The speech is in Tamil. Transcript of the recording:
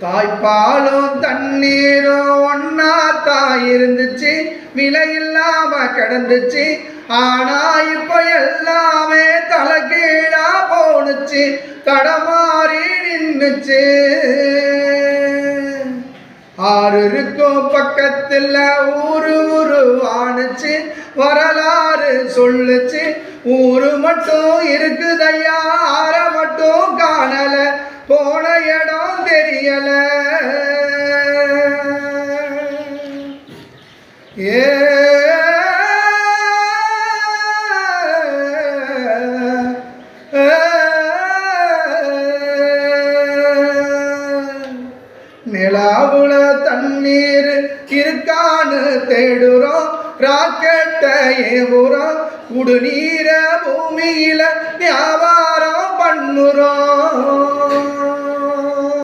தாய்ப்பாலும் தண்ணீரும் ஒன்னா இருந்துச்சு, விலை இல்லாம கிடந்துச்சு. ஆனா இப்ப எல்லாமே தலைகீழா போனுச்சு, தடமாறி நின்னுச்சு. ஆறு இருக்கும் பக்கத்துல ஊரு உருவானுச்சு, வரலாறு சொல்லுச்சு. ஊரு மட்டும் இருக்குதையா, ஆற மட்டும் காணல, போன இடம் தெரியல. ஏ நிலாவுல தண்ணீர் இருக்கான்னு தேடுறோம், ராக்கெட்ட ஏவுறோம், குடிநீர பூமியில வியாபாரம் பண்ணுறோம்.